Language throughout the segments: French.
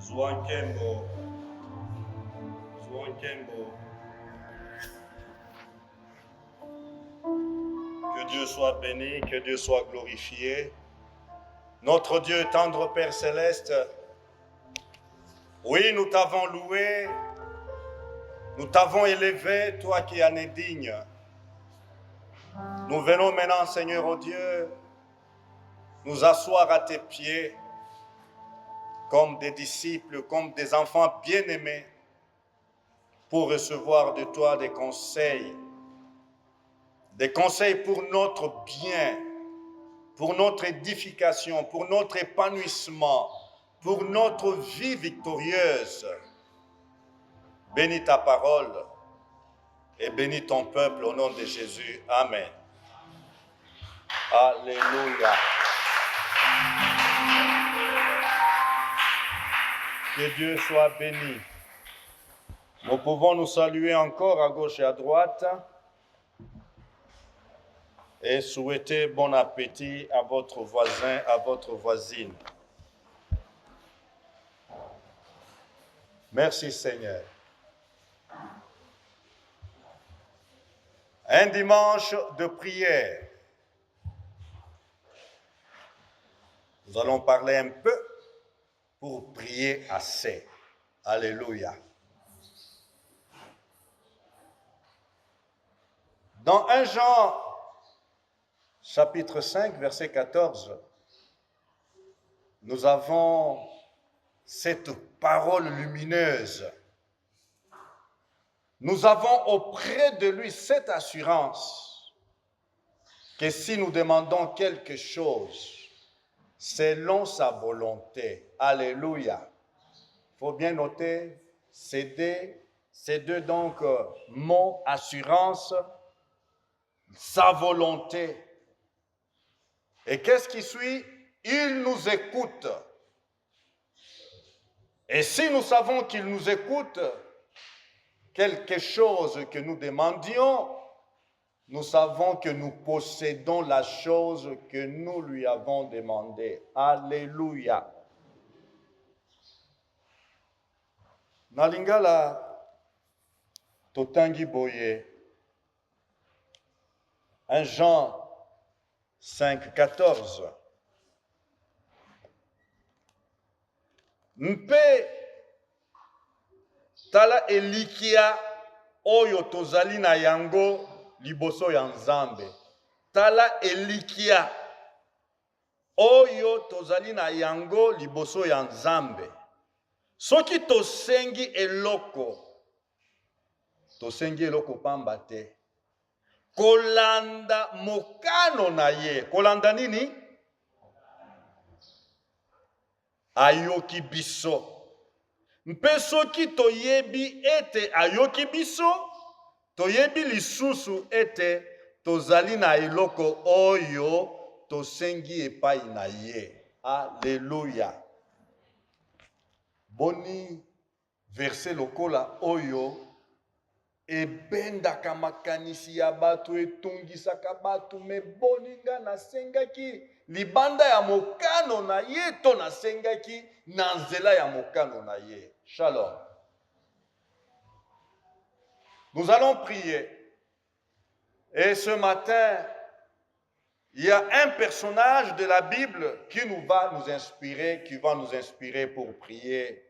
Zouankembo. Zouankembo. Que Dieu soit béni, que Dieu soit glorifié. Notre Dieu tendre Père Céleste, oui, nous t'avons loué, nous t'avons élevé, toi qui en es digne. Nous venons maintenant, Seigneur, oh Dieu, nous asseoir à tes pieds comme des disciples, comme des enfants bien-aimés, pour recevoir de toi des conseils pour notre bien, pour notre édification, pour notre épanouissement, pour notre vie victorieuse. Bénis ta parole et bénis ton peuple au nom de Jésus. Amen. Alléluia. Que Dieu soit béni. Nous pouvons nous saluer encore à gauche et à droite et souhaiter bon appétit à votre voisin, à votre voisine. Merci Seigneur. Un dimanche de prière. Nous allons parler un peu pour prier assez. Alléluia. Dans 1 Jean, chapitre 5, verset 14, nous avons cette parole lumineuse. Nous avons auprès de lui cette assurance que si nous demandons quelque chose selon sa volonté, alléluia. Il faut bien noter ces deux donc mots, assurance, sa volonté. Et qu'est-ce qui suit? Il nous écoute. Et si nous savons qu'il nous écoute, quelque chose que nous demandions, nous savons que nous possédons la chose que nous lui avons demandée. Alléluia. Na lingala totangi boye. 1 Jean 5, 14. Mpe tala elikia oyo tozali na yango liboso ya Nzambe. Tala elikia oyo tozali na yango liboso ya Nzambe. Soki tosengi eloko pamba te. Kolanda mokano na ye. Kolanda nini? Ayoki biso. Mpe soki toyebi ete ayoki biso, toyebi lisusu ete tozali na eloko oyo tosengi epai na ye. Alléluia. Boni verset lokola oyo ebendaka makanisi ya bato, etungisaka bato, me boninga nasengaki libanda ya mokano na ye to nasengaki na nzela ya mokano na ye. Shalom. Nous allons prier. Et ce matin, il y a un personnage de la Bible qui va nous inspirer pour prier.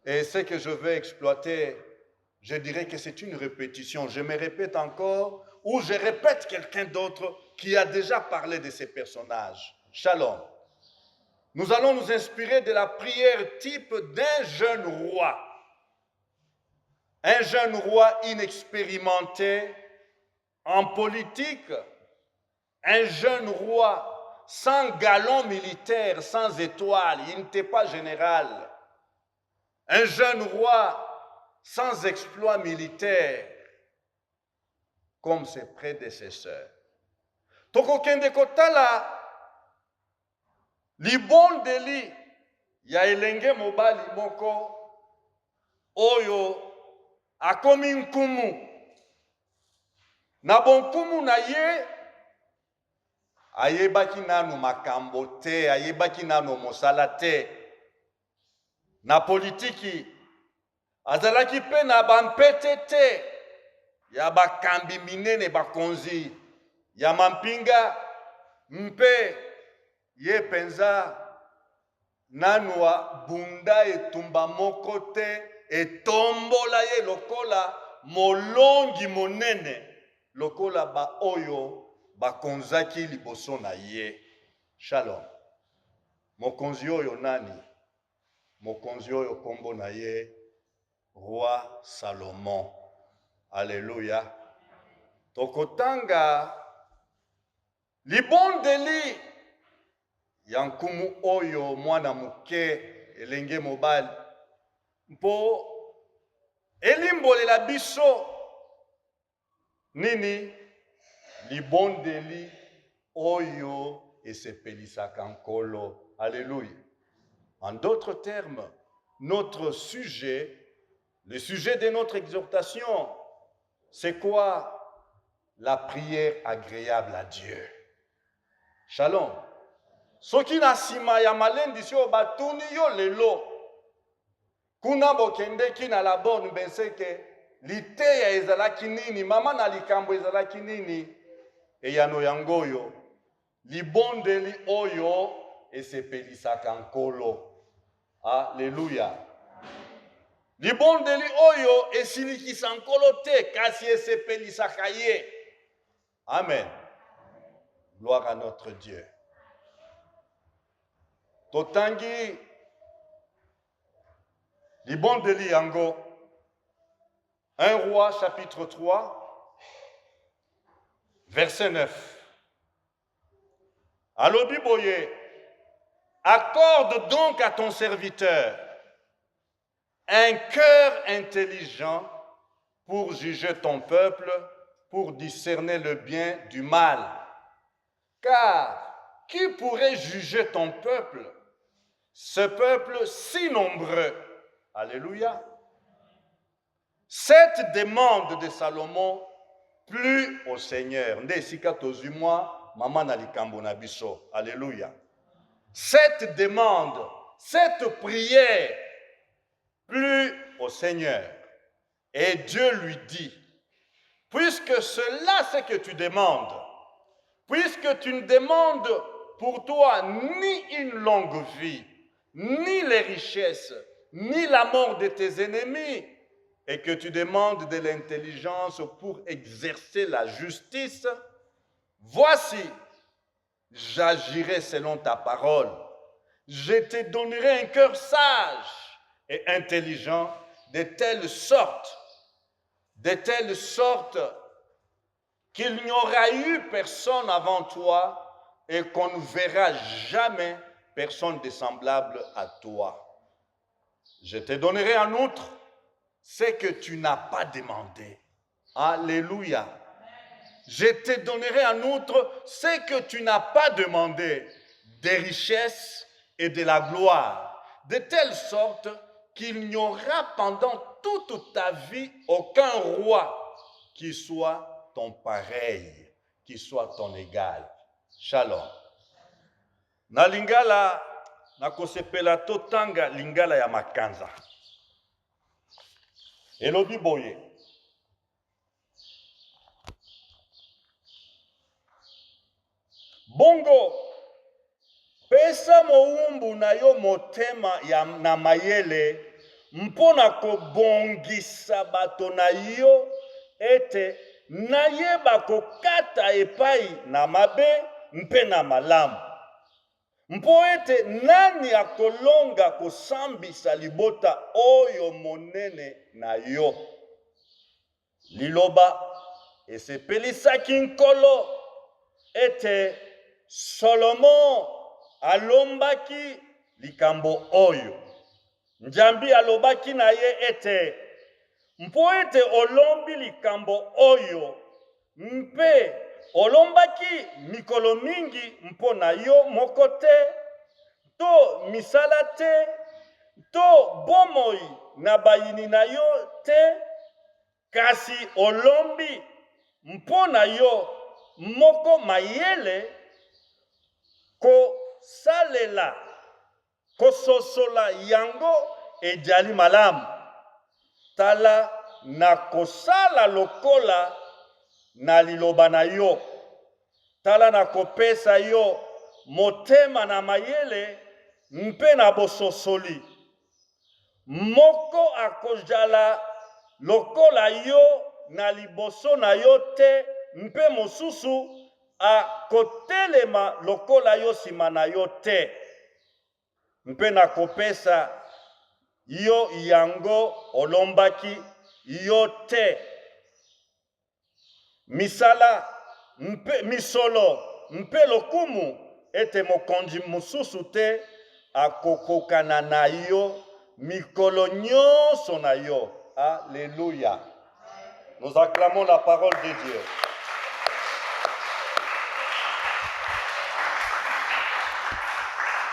Et ce que je vais exploiter, je dirais que c'est une répétition. Je me répète encore, ou je répète quelqu'un d'autre qui a déjà parlé de ces personnages. Shalom. Nous allons nous inspirer de la prière type d'un jeune roi. Un jeune roi inexpérimenté en politique. Un jeune roi sans galon militaire, sans étoile. Il n'était pas général. Un jeune roi sans exploit militaire, comme ses prédécesseurs. Tokokende kotala libondeli ya elenge mobali moko oyo akomi nkumu. Na bonkumu na ye ayebaki nanu makambo te, ayebaki nanu mosala te. na politiki, azalaki pe na bampete te ya bakambi minene bakonzi ya mampinga, mpe ye penza nanu abunda etumba moko te, etombola ye lokola molongi monene, lokola ba oyo bakonzaki liboso na ye. Shalom. Mokonzi oyo nani? Mokonzi oyo kombo na ye Roi Salomon. Alléluia. Tokotanga libondeli yankumu oyo mwana muke elenge mobali mpo elimbolela biso nini libondeli oyo esepelisaka nkolo. Alléluia. En d'autres termes, notre sujet, le sujet de notre exhortation, c'est quoi? La prière agréable à Dieu. Shalom. Soki na sima ya malendi sio batuni yo lelo. Kuna bokendeki na la bonne benseke liteya ezalaki nini, mama na likambo ezalaki nini, eyano yangoyo libondeli oyo esepelisaka nkolo. Alléluia. Libondeli oyo esilikisa nkolo te, kasi esepelisaka ye. Amen. Gloire à notre Dieu. Totangi libondeli yango 1 Roi chapitre 3 verset 9. Alobi boye, accorde donc à ton serviteur un cœur intelligent pour juger ton peuple, pour discerner le bien du mal. Car qui pourrait juger ton peuple, ce peuple si nombreux? Alléluia. Cette demande de Salomon plut au Seigneur. Alléluia. Cette demande, cette prière plut au Seigneur. Et Dieu lui dit, puisque cela c'est que tu demandes, puisque tu ne demandes pour toi ni une longue vie, ni les richesses, ni la mort de tes ennemis, et que tu demandes de l'intelligence pour exercer la justice, voici, j'agirai selon ta parole. Je te donnerai un cœur sage et intelligent, de telle sorte qu'il n'y aura eu personne avant toi et qu'on ne verra jamais personne de semblable à toi. Je te donnerai en outre ce que tu n'as pas demandé. Alléluia. Je te donnerai en outre ce que tu n'as pas demandé, des richesses et de la gloire, de telle sorte qu'il n'y aura pendant toute ta vie aucun roi qui soit ton pareil, qui soit ton égal. Shalom. Na lingala na kosepela totanga lingala ya makanza. Elobi boye. Bongo pesa moumbu na yo motema ya na mayele mpona kobongisa bato na yo ete nayeba kokata epai na mabe mpe na malamu. Mpo ete nani akolonga kosambisa libota oyo monene na yo. Liloba esepelisaki nkolo ete Solomon alombaki likambo oyo. Njambi alobaki na ye ete mpo ete olombi likambo oyo mpe olombaki mikolo mingi mpo na yo moko te, to misala te, to bomoi na bayini na yo te, kasi olombi mpo na yo moko mayele ko salela kososola yango ejali malamu. Tala nakosala lokola na liloba na yo. Tala nakopesa yo motema na mayele mpe na bososoli. Moko akozala lokola yo na liboso na yo te, mpe mosusu akotelema lokola yo sima na yo te. Mpe nakopesa yo yango olombaki yo te. Misala mpe misolo mpe lokumu ete mokonzi mosusu te akokokana na yo mikolo nyonso na yo. Alléluia. Nous acclamons la parole de Dieu.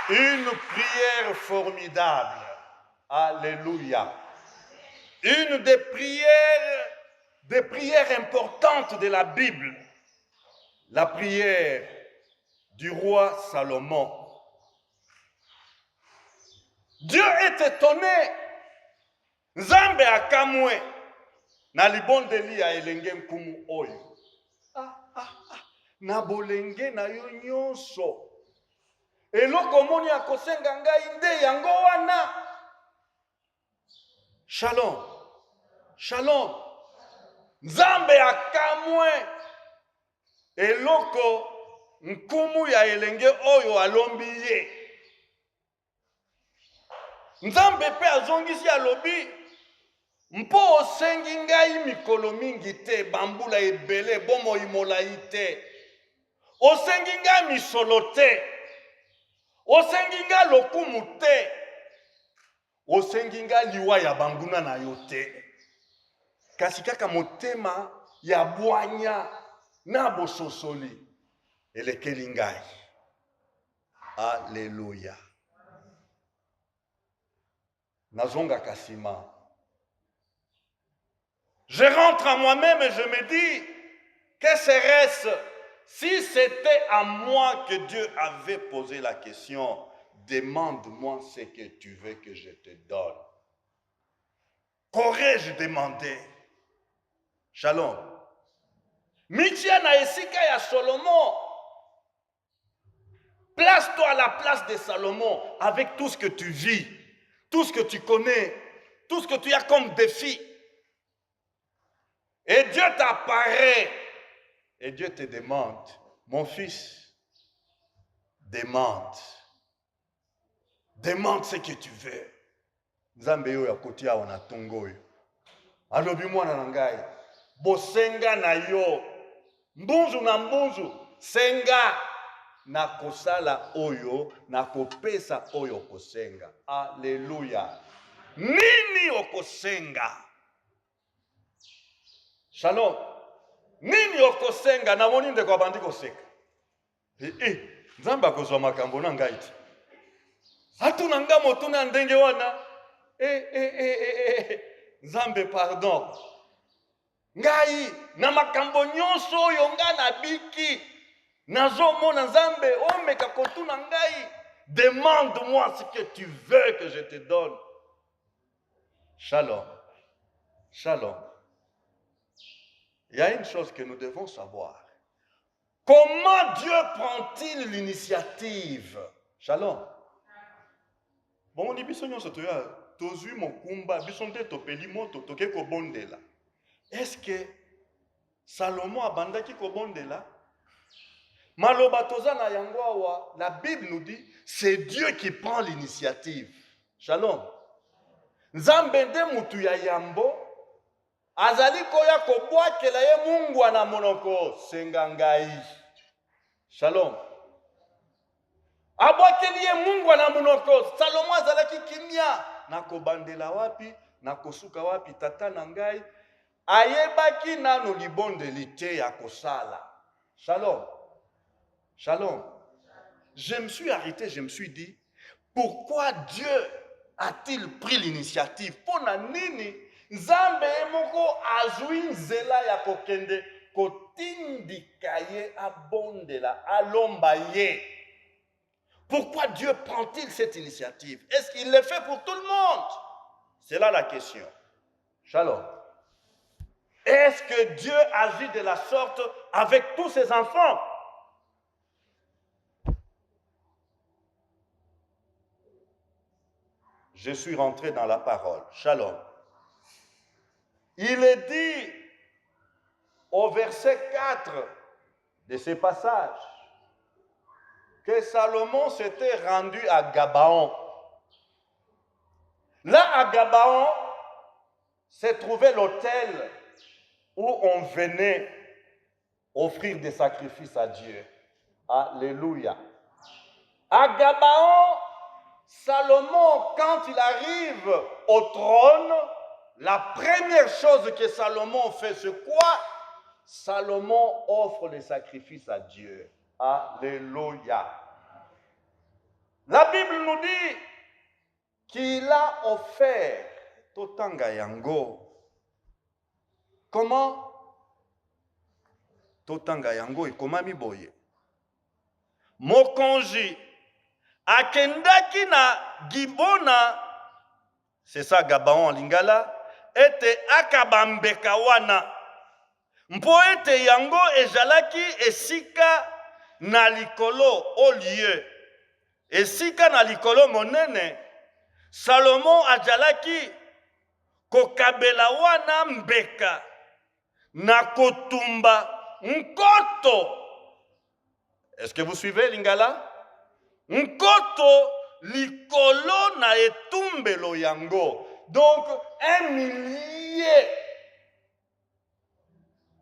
Une prière formidable. Alléluia. Une des prières importantes de la Bible. La prière du roi Salomon. Dieu est étonné. Nzambe akamwe na libondeli ya elenge nkumu oyo. Na bolenge na yo nyonso. Eloko moni akosenga ngai nde yango wana. Shalom. Shalom. Nzambe akamwe eloko nkumu ya elenge oyo alombi ye. Nzambe pe azongisi alobi mpo osengi ngai mikolo mingi te, bambula ebele bomoi molai te. Osengi ngai misolo te. Osengi ngai lokumu te. Osengi ngai liwa ya banguna na yo te. Kasi kaka motema ya bwanya na bososoli elekeli ngai. Alléluia. Nazonga kasima. Je rentre à moi-même et je me dis, que serait-ce si c'était à moi que Dieu avait posé la question, demande-moi ce que tu veux que je te donne. Qu'aurais-je demandé? Shalom. Mitia na esika ya Salomon. Place-toi à la place de Salomon avec tout ce que tu vis, tout ce que tu connais, tout ce que tu as comme défi. Et Dieu t'apparaît. Et Dieu te demande, mon fils, demande. Demande ce que tu veux. Nzambe yo ya kotia wana tongo yo. Alobi mwana na ngai, bosenga na yo. Mbunzu na mbunzu, senga na kosala oyo, na kopesa oyo kosenga. Alléluia. Nini okosenga? Shalom. Nini okosenga na moni ndeko abandi koseka. Nzambe akozwa makambo na ngai ti. Atuna nga motuna ndenge wana. Nzambe pardon. Ngai na makambo nyonso oyo nga na biki. Nazomona Nzambe omeka kotuna ngai. Demande-moi ce que tu veux que je te donne. Shalom. Shalom. Il y a une chose que nous devons savoir. Comment Dieu prend-il l'initiative? Shalom. Bon, on dit biso nyonso toya tozui mokumba biso nte topeli moto toke kobondela. Est-ce que Salomon abandaki kobondela? Maloba toza na yango awa, la Bible nous dit c'est Dieu qui prend l'initiative. Shalom. Nzambe nde mutu ya yambo azali koya kobwakela ye Mungu na monoko senga ngai. Shalom. Abwakeli ye Mungu na monoko. Salomo azalaki kimia na kobandela wapi, na kosuka wapi tata na ngai. Ayebaki nanu libondeli te ya kosala. Shalom. Shalom. Je me suis arrêté, je me suis dit, pourquoi Dieu a-t-il pris l'initiative? Pona nini Nzambe moko azui nzela ya kokende kotindika ye abondela alomba ye. Pourquoi Dieu prend-il cette initiative? Est-ce qu'il le fait pour tout le monde? C'est là la question. Shalom. Est-ce que Dieu agit de la sorte avec tous ses enfants? Je suis rentré dans la parole. Shalom. Il est dit au verset 4 de ce passage que Salomon s'était rendu à Gabaon. Là, à Gabaon, se trouvait l'autel où on venait offrir des sacrifices à Dieu. Alléluia. À Gabaon, Salomon, quand il arrive au trône, la première chose que Salomon fait, c'est quoi? Salomon offre les sacrifices à Dieu. Alléluia. La Bible nous dit qu'il a offert Totanga Yango. Comment? Totanga Yango ekomami boye. Mokonzi akendaki na Gibona, c'est ça Gabaon en lingala, ete akabambeka wana. Mpo ete yango ezalaki esika na likolo au lieu. Esika na likolo monene, Salomon azalaki kokabela wana mbeka na kotumba nkoto. Est-ce que vous suivez lingala? Nkoto likolo na etumbelo yango. Donc 1 millier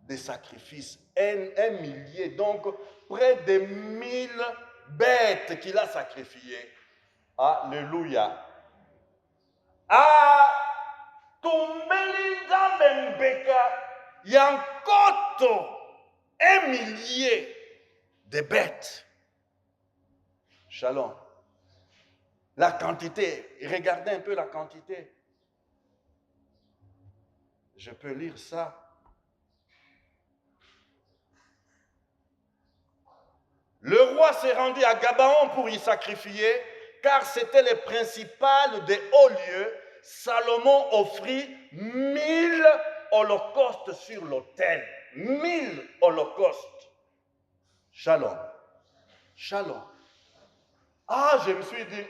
de sacrifices, un millier, donc près de 1000 bêtes qu'il a sacrifiées. Alléluia. Tumbeli nzambe mbeka yankoto 1 millier de bêtes. Shalom. La quantité, regardez un peu la quantité. Je peux lire ça. Le roi s'est rendu à Gabaon pour y sacrifier, car c'était le principal des hauts lieux. Salomon offrit 1000 holocaustes sur l'autel. 1000 holocaustes. Shalom. Shalom. Je me suis dit,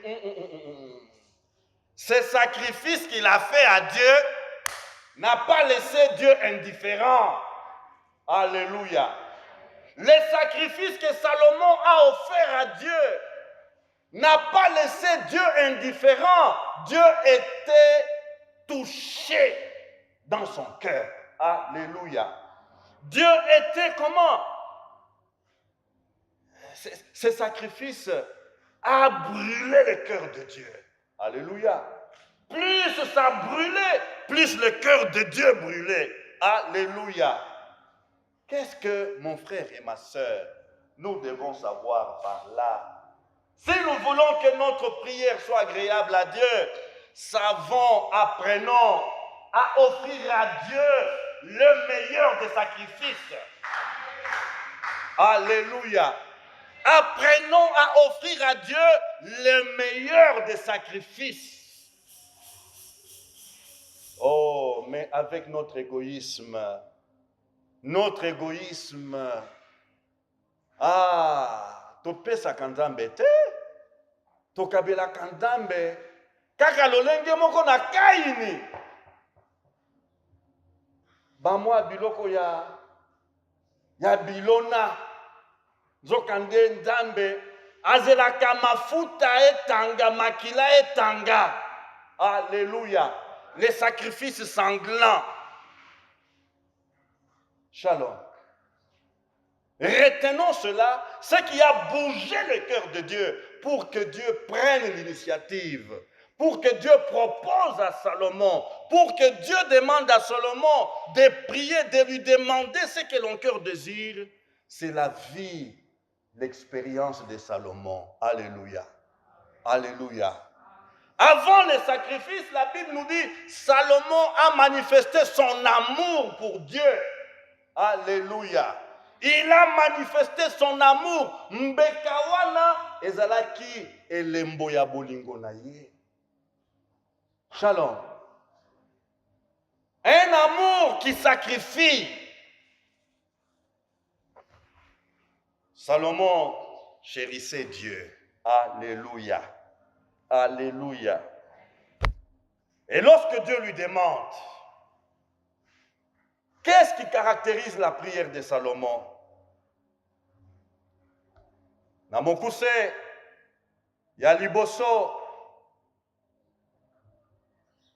ce sacrifice qu'il a fait à Dieu n'a pas laissé Dieu indifférent. Alléluia. Les sacrifices que Salomon a offerts à Dieu n'a pas laissé Dieu indifférent. Dieu était touché dans son cœur. Alléluia. Dieu était comment? Ce sacrifice a brûlé le cœur de Dieu. Alléluia. Plus ça brûlait, plus le cœur de Dieu brûlait. Alléluia. Qu'est-ce que mon frère et ma sœur, nous devons savoir par là? Si nous voulons que notre prière soit agréable à Dieu, apprenons à offrir à Dieu le meilleur des sacrifices. Alléluia. Apprenons à offrir à Dieu le meilleur des sacrifices. Oh, mais avec notre égoïsme, topesaka nzambe te, tokabelaka nzambe kaka lolenge moko na kaini. Bamwa biloko ya bilona nzokande nzambe azelaka mafuta etanga, makila etanga. Alléluia. Les sacrifices sanglants. Shalom. Retenons cela, ce qui a bougé le cœur de Dieu pour que Dieu prenne l'initiative, pour que Dieu propose à Salomon, pour que Dieu demande à Salomon de prier, de lui demander ce que l'on cœur désire. C'est la vie, l'expérience de Salomon. Alléluia. Alléluia. Avant les sacrifices, la Bible nous dit, Salomon a manifesté son amour pour Dieu. Alléluia. Il a manifesté son amour. Mbekawana ezalaki elembo ya bolingo na ye. Shalom. qui sacrifie. Salomon chérissait Dieu. Alléluia. Alléluia. Et lorsque Dieu lui demande, qu'est-ce qui caractérise la prière de Salomon? Namokuse, Yaliboso.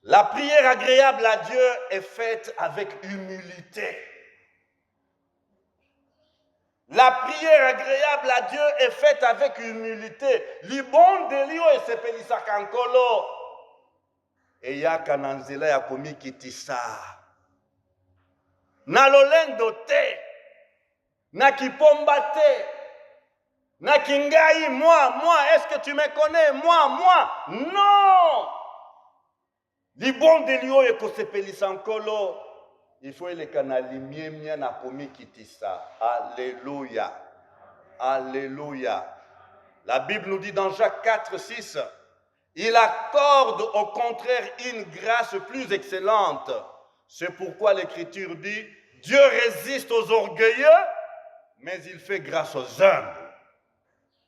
La prière agréable à Dieu est faite avec humilité. La prière agréable à Dieu est faite avec humilité. Libon delio et sepelisa kankolo. Et ya kananzela ya komi kitisa. Na lolendo te. Na kipomba te. Na kingai, moi, est-ce que tu me connais? Moi. Non! Libon delio et kosepelisa kankolo. Il faut les canalier mien na komi kitisa. Alléluia. Alléluia. La Bible nous dit dans Jacques 4, 6, il accorde au contraire une grâce plus excellente. C'est pourquoi l'Écriture dit, Dieu résiste aux orgueilleux, mais il fait grâce aux humbles.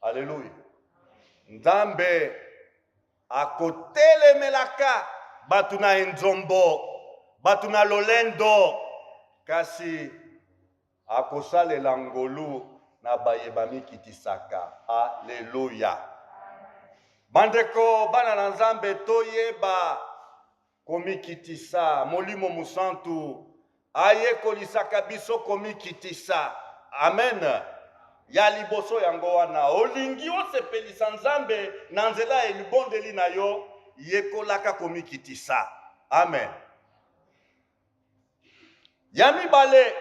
Alléluia. Nzambe, à côté les melaka, batuna nzombo. Batuna lolendo kasi akosale langolu na bayebami kitisaka. Alléluia. Bandeko bana na Nzambe toyeba komi kitisa molimo musantu aye kolisaka biso komi kitisa. Amen. Ya liboso yango wana olingi osepelisa Nzambe na nzela elibondeli na yo yekolaka komi kitisa. Amen. Yami Balé,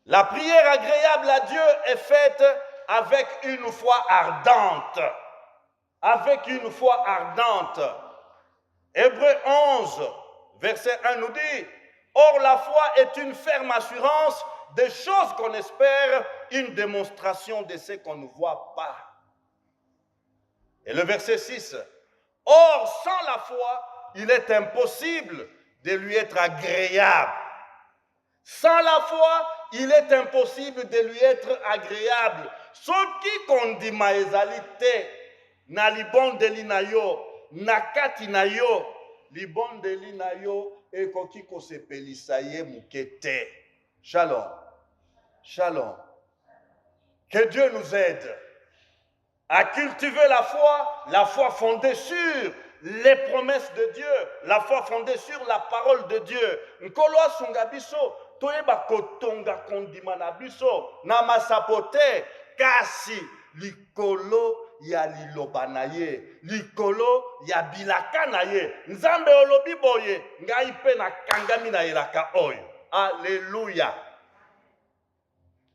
la prière agréable à Dieu est faite avec une foi ardente. Avec une foi ardente. Hébreux 11, verset 1 nous dit, or la foi est une ferme assurance des choses qu'on espère, une démonstration de ce qu'on ne voit pas. Et le verset 6, or sans la foi, il est impossible de lui être agréable. Sans la foi, il est impossible de lui être agréable. Ce qui kondima ezali te, na libondeli na yo, na kati na yo, libondeli na yo, ekoki kosepelisa ye muke te. Shalom. Shalom. Que Dieu nous aide à cultiver la foi fondée sur les promesses de Dieu, la foi fondée sur la parole de Dieu. Nkolo asunga biso, toyeba kotonga kondima na biso, na masapote, kasi likolo ya liloba na ye, likolo ya bilaka na ye. Nzambe olobi boye, ngai pe na kangami na elaka oyo. Alléluia.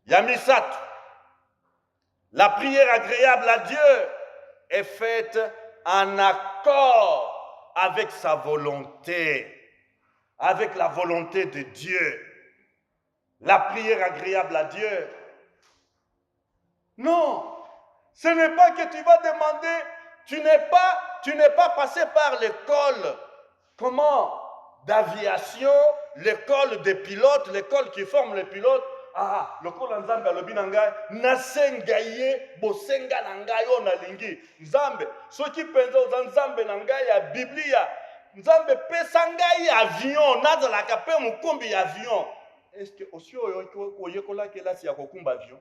Yamisatu. La prière agréable à Dieu est faite en accord avec sa volonté, avec la volonté de Dieu. La prière agréable à Dieu. Non, ce n'est pas que tu vas demander, tu n'es pas passé par l'école, comment, d'aviation, l'école des pilotes, l'école qui forme les pilotes. Ah, lokola Nzambe alobi na ngai nasenga ye bosenga na ngai o na lingi Nzambe soki penza oza Nzambe na ngai ya Biblia Nzambe pesa ngai avion nazalaka pe mukumbi ya avion. Est-ce que aussi oyekola kelasi ya kokumba avion?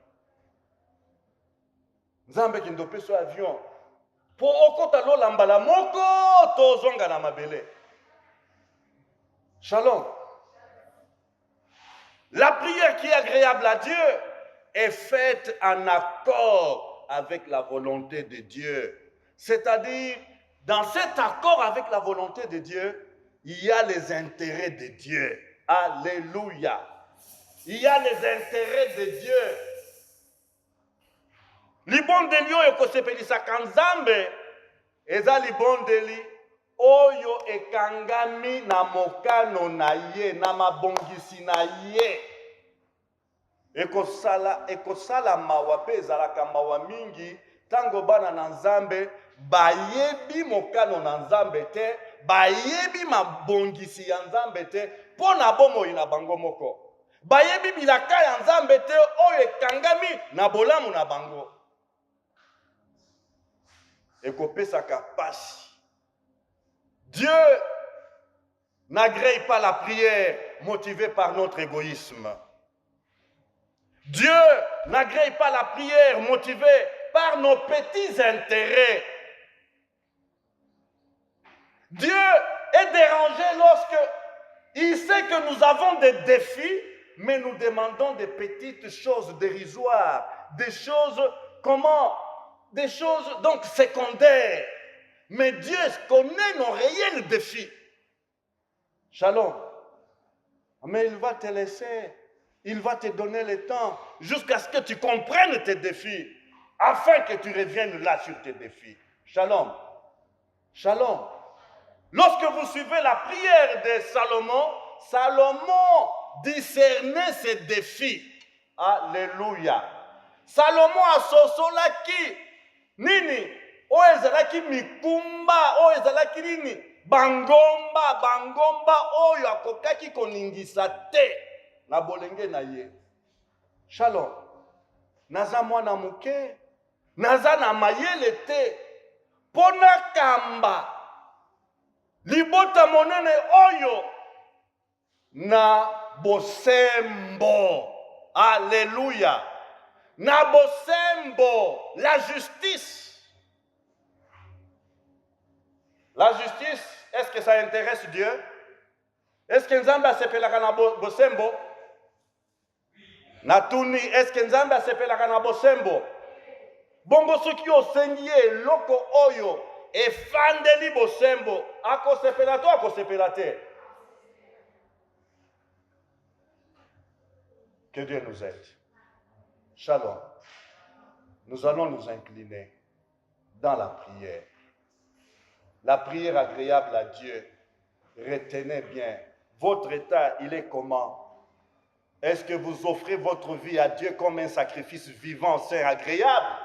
Nzambe kindo peso avion po okota lola mbala moko tozonga na mabele. Shalom. La prière qui est agréable à Dieu est faite en accord avec la volonté de Dieu. C'est-à-dire, dans cet accord avec la volonté de Dieu, il y a les intérêts de Dieu. Alléluia. Il y a les intérêts de Dieu. Libondeli oyo kosepelisaka Nzambe eza libondeli oyo ekangami na mokano na ye na mabongisi na ye ekosala mawa pe ezalaka mawa mingi tango bana na Nzambe bayebi mokano na Nzambe te bayebi mabongisi ya Nzambe te mpo na bomoi na bango moko. Bayebi bilaka ya Nzambe te oyo ekangami na bolamu na bango. Ekopesaka pasi. Dieu n'agrée pas la prière motivée par notre égoïsme. Dieu n'agrée pas la prière motivée par nos petits intérêts. Dieu est dérangé lorsque il sait que nous avons des défis, mais nous demandons des petites choses dérisoires, des choses des choses donc secondaires. Mais Dieu connaît nos réels défis. Shalom. Mais il va te laisser, il va te donner le temps jusqu'à ce que tu comprennes tes défis, afin que tu reviennes là sur tes défis. Shalom. Shalom. Lorsque vous suivez la prière de Salomon, Salomon discernait ses défis. Alléluia. Salomon a sosolaki nini? Oezalaki mikumba, oezalaki nini? Bangomba oyo akokaki koningisa te na bolenge na ye. Shalom. Naza mwana muke, naza na mayele te, pona kamba libota monene oyo na bosembo. Alléluia. Na bosembo, la justice. La justice, est-ce que ça intéresse Dieu? Est-ce que Nzambe asepelaka na bosembo? Natuni, est-ce que Nzambe asepelaka na bosembo? Bongo soki osengi eloko oyo efandeli bosembo, akosepela to akosepela te? Que Dieu nous aide. Shalom. Nous allons nous incliner dans la prière. La prière agréable à Dieu. Retenez bien, votre état, il est comment? Est-ce que vous offrez votre vie à Dieu comme un sacrifice vivant, saint, agréable?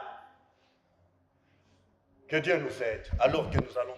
Que Dieu nous aide alors que nous allons